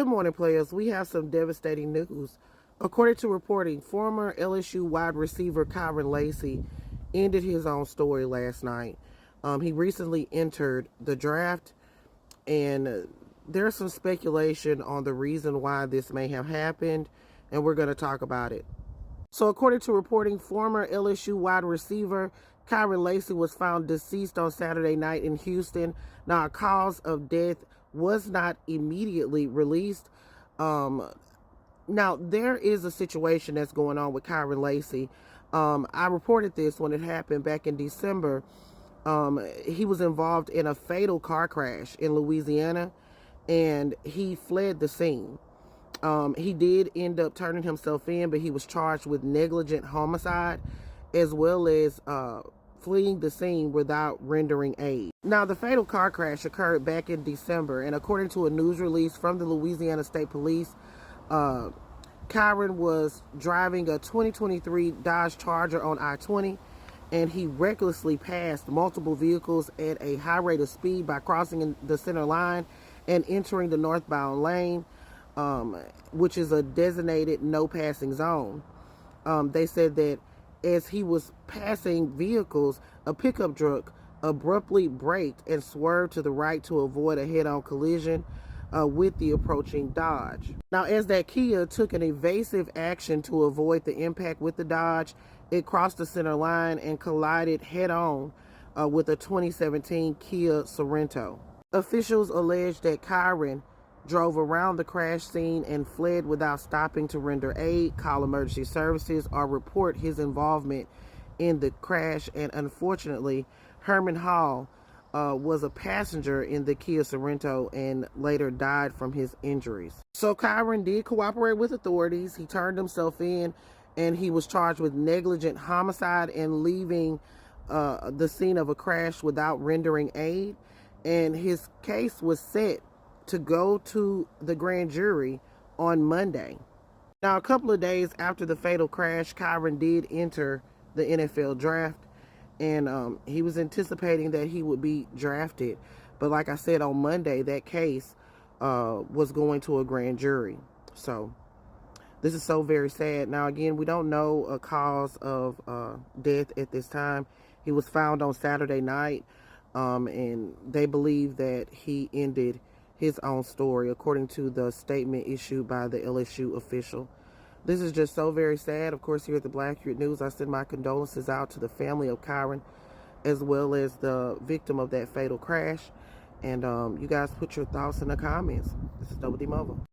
Good morning, players. We have some devastating news. According to reporting, former LSU wide receiver Kyren Lacy ended his own story last night. He recently entered the draft, and there's some speculation on the reason why this may have happened, and we're going to talk about it. So according to reporting, former LSU wide receiver Kyren Lacy was found deceased on Saturday night in Houston. Now, a cause of death was not immediately released. Now, there is a situation that's going on with Kyren Lacy. I reported this when it happened back in December. He was involved in a fatal car crash in Louisiana, and he fled the scene. He did end up turning himself in, but he was charged with negligent homicide as well as fleeing the scene without rendering aid. Now, the fatal car crash occurred back in December, and according to a news release from the Louisiana State Police, Kyren was driving a 2023 Dodge Charger on I-20, and he recklessly passed multiple vehicles at a high rate of speed by crossing the center line and entering the northbound lane, which is a designated no passing zone. They said that as he was passing vehicles, a pickup truck abruptly braked and swerved to the right to avoid a head-on collision with the approaching Dodge. Now, as that Kia took an evasive action to avoid the impact with the Dodge, it crossed the center line and collided head-on with a 2017 Kia Sorento. Officials alleged that Kyren drove around the crash scene and fled without stopping to render aid, call emergency services, or report his involvement in the crash. And unfortunately, Herman Hall was a passenger in the Kia Sorento and later died from his injuries. So Kyren did cooperate with authorities. He turned himself in, and he was charged with negligent homicide and leaving the scene of a crash without rendering aid. And his case was set to go to the grand jury on Monday. Now, a couple of days after the fatal crash, Kyren did enter the NFL draft, and he was anticipating that he would be drafted. But like I said, on Monday, that case was going to a grand jury. So this is so very sad. Now, again, we don't know a cause of death at this time. He was found on Saturday night, and they believe that he ended his own story, according to the statement issued by the LSU official. This is just so very sad. Of course, here at the Black Accurate News, I send my condolences out to the family of Kyren, as well as the victim of that fatal crash. And you guys put your thoughts in the comments. This is Double D Mobile.